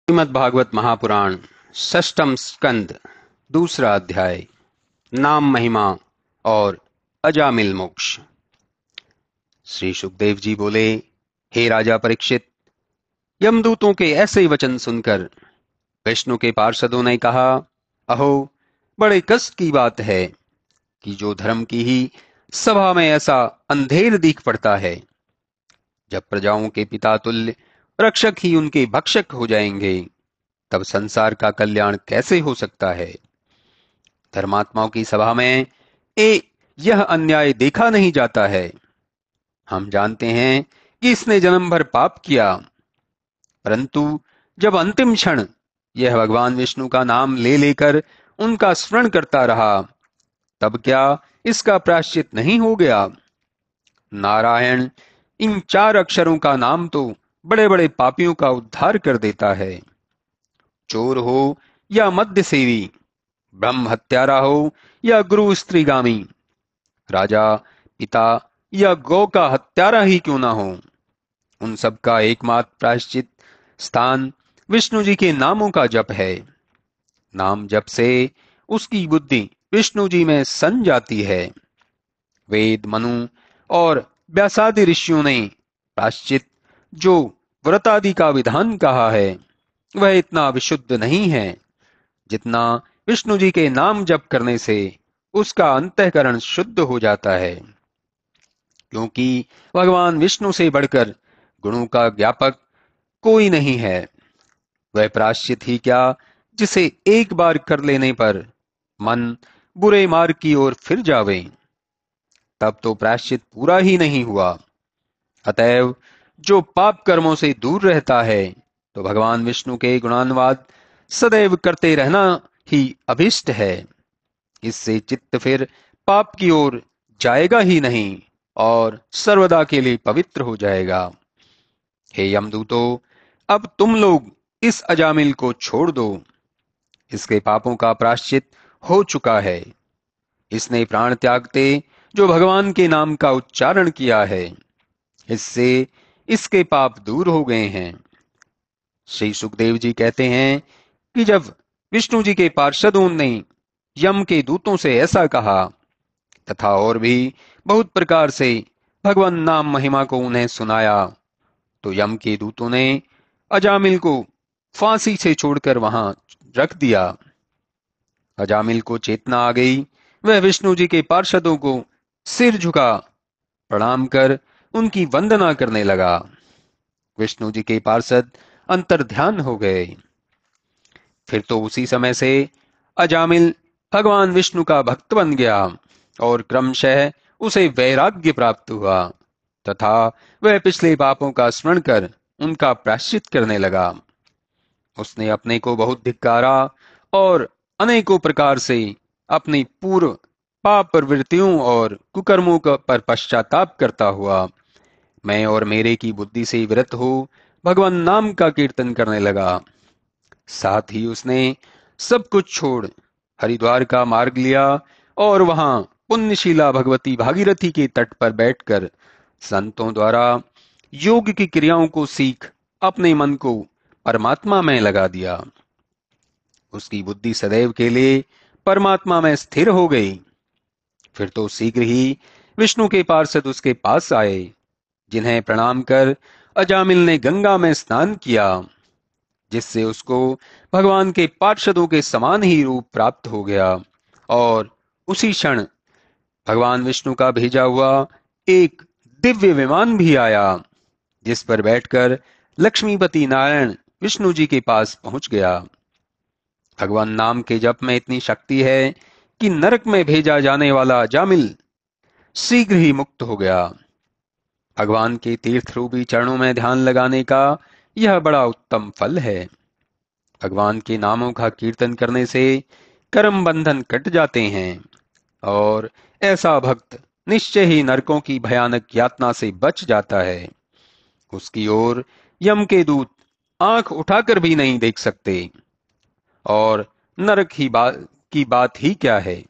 श्रीमद् भागवत महापुराण षष्ठम स्कंद दूसरा अध्याय नाम महिमा और अजामिल मोक्ष। श्री सुखदेव जी बोले, हे राजा परीक्षित, यमदूतों के ऐसे वचन सुनकर विष्णु के पार्षदों ने कहा, अहो, बड़े कष्ट की बात है कि जो धर्म की ही सभा में ऐसा अंधेर दिख पड़ता है। जब प्रजाओं के पिता तुल्य रक्षक ही उनके भक्षक हो जाएंगे, तब संसार का कल्याण कैसे हो सकता है। धर्मात्माओं की सभा में यह अन्याय देखा नहीं जाता है। हम जानते हैं कि इसने जन्म भर पाप किया, परंतु जब अंतिम क्षण यह भगवान विष्णु का नाम ले लेकर उनका स्मरण करता रहा, तब क्या इसका प्रायश्चित नहीं हो गया। नारायण, इन 4 अक्षरों का नाम तो बड़े बड़े पापियों का उद्धार कर देता है। चोर हो या मद्य सेवी, ब्रह्म हत्यारा हो या गुरु स्त्रीगामी, राजा, पिता या गौ का हत्यारा ही क्यों ना हो, उन सब का एकमात्र प्रायश्चित स्थान विष्णु जी के नामों का जप है। नाम जप से उसकी बुद्धि विष्णु जी में सन जाती है। वेद, मनु और व्यासादि ऋषियों ने प्रायश्चित जो व्रतादि का विधान कहा है, वह इतना विशुद्ध नहीं है जितना विष्णु जी के नाम जप करने से उसका अंतःकरण शुद्ध हो जाता है। क्योंकि भगवान विष्णु से बढ़कर गुणों का ज्ञापक कोई नहीं है। वह प्रायश्चित ही क्या, जिसे एक बार कर लेने पर मन बुरे मार्ग की ओर फिर जावे, तब तो प्रायश्चित पूरा ही नहीं हुआ। अतएव जो पाप कर्मों से दूर रहता है, तो भगवान विष्णु के गुणानुवाद सदैव करते रहना ही अभिष्ट है। इससे चित्त फिर पाप की ओर जाएगा ही नहीं और सर्वदा के लिए पवित्र हो जाएगा। हे यमदूतों, अब तुम लोग इस अजामिल को छोड़ दो। इसके पापों का प्रायश्चित हो चुका है। इसने प्राण त्यागते जो भगवान के नाम का उच्चारण किया है, इससे इसके पाप दूर हो गए हैं। श्री सुखदेव जी कहते हैं कि जब विष्णु जी के पार्षदों ने यम के दूतों से ऐसा कहा, तथा और भी बहुत प्रकार से भगवान नाम महिमा को उन्हें सुनाया, तो यम के दूतों ने अजामिल को फांसी से छोड़कर वहां रख दिया। अजामिल को चेतना आ गई। वह विष्णु जी के पार्षदों को सिर झुका प्रणाम कर उनकी वंदना करने लगा। विष्णु जी के पार्षद अंतर्ध्यान हो गए। फिर तो उसी समय से अजामिल भगवान विष्णु का भक्त बन गया और क्रमशः उसे वैराग्य प्राप्त हुआ, तथा वह पिछले पापों का स्मरण कर उनका प्रायश्चित करने लगा। उसने अपने को बहुत धिक्कारा और अनेकों प्रकार से अपनी पूर्व पाप प्रवृत्तियों और कुकर्मों पर पश्चाताप करता हुआ मैं और मेरे की बुद्धि से विरत हो भगवान नाम का कीर्तन करने लगा। साथ ही उसने सब कुछ छोड़ हरिद्वार का मार्ग लिया और वहां पुण्यशीला भगवती भागीरथी के तट पर बैठकर संतों द्वारा योग की क्रियाओं को सीख अपने मन को परमात्मा में लगा दिया। उसकी बुद्धि सदैव के लिए परमात्मा में स्थिर हो गई। फिर तो शीघ्र ही विष्णु के पार्षद उसके पास आए, जिन्हें प्रणाम कर अजामिल ने गंगा में स्नान किया, जिससे उसको भगवान के पार्षदों के समान ही रूप प्राप्त हो गया। और उसी क्षण भगवान विष्णु का भेजा हुआ एक दिव्य विमान भी आया, जिस पर बैठकर लक्ष्मीपति नारायण विष्णु जी के पास पहुंच गया। भगवान नाम के जप में इतनी शक्ति है कि नरक में भेजा जाने वाला जामिल शीघ्र ही मुक्त हो गया। भगवान के तीर्थ रूपी चरणों में ध्यान लगाने का यह बड़ा उत्तम फल है। भगवान के नामों का कीर्तन करने से कर्म बंधन कट जाते हैं और ऐसा भक्त निश्चय ही नरकों की भयानक यातना से बच जाता है। उसकी ओर यम के दूत आंख उठाकर भी नहीं देख सकते, और नरक की बात ही क्या है।